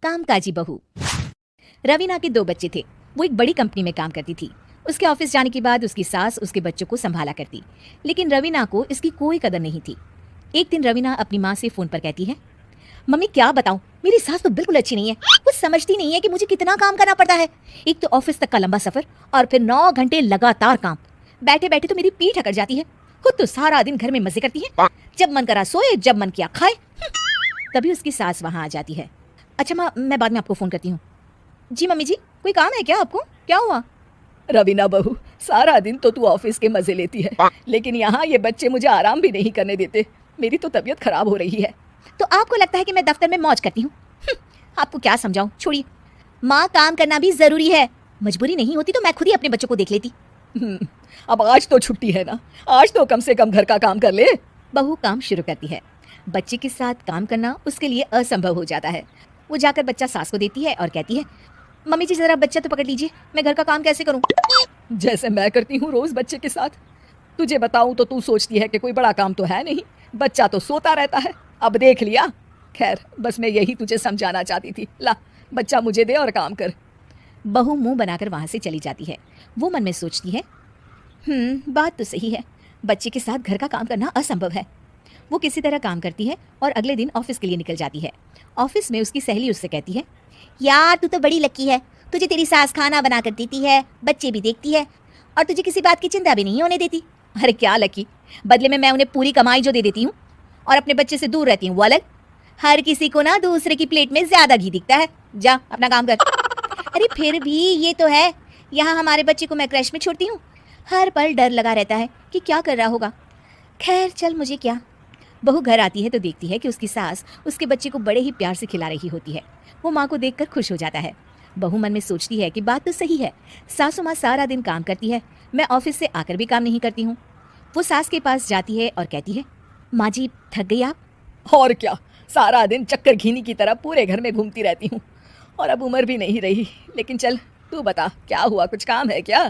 कामकाजी बहू। रवीना के 2 बच्चे थे। वो एक बड़ी कंपनी में काम करती थी। उसके ऑफिस जाने के बाद उसकी सास उसके बच्चों को संभाला करती, लेकिन रवीना को इसकी कोई कदर नहीं थी। एक दिन रवीना अपनी माँ से फोन पर कहती है, मम्मी क्या बताऊं, मेरी सास तो बिल्कुल अच्छी नहीं है। वो समझती नहीं है कि मुझे कितना काम करना पड़ता है। एक तो ऑफिस तक का लंबा सफर और फिर 9 घंटे लगातार काम। बैठे बैठे तो मेरी पीठ अकड़ जाती है। खुद तो सारा दिन घर में मजे करती है, जब मन करा सोए, जब मन किया खाए। तभी उसकी सास वहां आ जाती है। अच्छा माँ, मैं बाद में आपको फोन करती हूँ। जी मम्मी जी, कोई काम है क्या आपको? क्या हुआ? रवीना बहू, सारा दिन तो तू ऑफिस के मजे लेती है, लेकिन यहाँ ये बच्चे मुझे आराम भी नहीं करने देते। मेरी तो तबीयत खराब हो रही है। तो आपको लगता है कि मैं दफ्तर में मौज करती हूँ? आपको क्या समझाऊं, छोड़िए। माँ, काम करना भी जरूरी है। मजबूरी नहीं होती तो मैं खुद ही अपने बच्चों को देख लेती। अब आज तो छुट्टी है ना, आज तो कम से कम घर का काम कर ले। बहू काम शुरू करती है। बच्चे के साथ काम करना उसके लिए असंभव हो जाता है। वो जाकर बच्चा सास को देती है और कहती है, मम्मी जी जरा बच्चा तो पकड़ लीजिए, मैं घर का काम कैसे करूं? जैसे मैं करती हूँ रोज बच्चे के साथ। तुझे बताऊं तो तू सोचती है कि कोई बड़ा काम तो है नहीं, बच्चा तो सोता रहता है। अब देख लिया। खैर, बस मैं यही तुझे समझाना चाहती थी। ला, बच्चा मुझे दे और काम कर। बहू मुंह बनाकर वहां से चली जाती है। वो मन में सोचती है, बात तो सही है, बच्चे के साथ घर का काम करना असंभव है। वो किसी तरह काम करती है और अगले दिन ऑफिस के लिए निकल जाती है। ऑफिस में उसकी सहेली उससे कहती है, यार तू तो बड़ी लकी है, तुझे तेरी सास खाना बना कर देती है, बच्चे भी देखती है और तुझे किसी बात की चिंता भी नहीं होने देती। अरे क्या लकी, बदले में मैं उन्हें पूरी कमाई जो दे देती हूँ और अपने बच्चे से दूर रहती हूँ, वो अलग। हर किसी को ना दूसरे की प्लेट में ज्यादा घी दिखता है। जा अपना काम कर। अरे फिर भी ये तो है, यहाँ हमारे बच्चे को मैं क्रैश में छोड़ती हूँ, हर पल डर लगा रहता है कि क्या कर रहा होगा। खैर चल, मुझे क्या। बहू घर आती है तो देखती है कि उसकी सास उसके बच्चे को बड़े ही प्यार से खिला रही होती है। वो माँ को देखकर खुश हो जाता है। बहू मन में सोचती है कि बात तो सही है, सासू माँ सारा दिन काम करती है, मैं ऑफिस से आकर भी काम नहीं करती हूँ। वो सास के पास जाती है और कहती है, माँ जी थक गई आप? और क्या, सारा दिन चक्कर घीनी की तरह पूरे घर में घूमती रहती हूँ और अब उम्र भी नहीं रही। लेकिन चल तू बता, क्या हुआ, कुछ काम है क्या?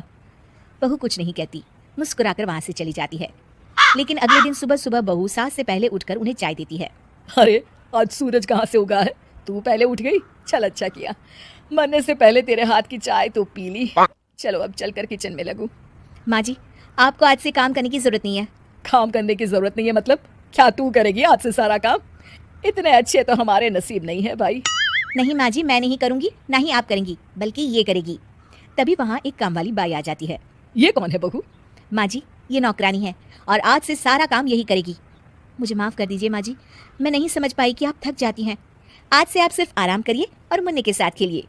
बहू कुछ नहीं कहती, मुस्कुराकर वहां से चली जाती है। लेकिन अगले दिन सुबह सुबह बहू सास से पहले उठकर उन्हें चाय देती है। अरे आज सूरज कहाँ से उगा है, तू पहले उठ गई। चल अच्छा किया, मरने से पहले तेरे हाथ की चाय तो पी ली। चलो अब चलकर किचन में लगूं। माँ जी, आपको आज से काम करने की जरूरत नहीं है। काम करने की जरूरत नहीं है मतलब? क्या तू करेगी आज से सारा काम? इतने अच्छे तो हमारे नसीब नहीं है भाई। नहीं माँ जी, मैं नहीं करूंगी, ना ही आप करेंगी, बल्कि ये करेगी। तभी वहाँ एक काम वाली बाई आ जाती है। ये कौन है बहू? माँ जी, ये नौकरानी है और आज से सारा काम यही करेगी। मुझे माफ़ कर दीजिए माँ जी, मैं नहीं समझ पाई कि आप थक जाती हैं। आज से आप सिर्फ आराम करिए और मुन्ने के साथ खेलिए।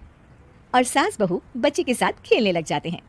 और सास बहू बच्चे के साथ खेलने लग जाते हैं।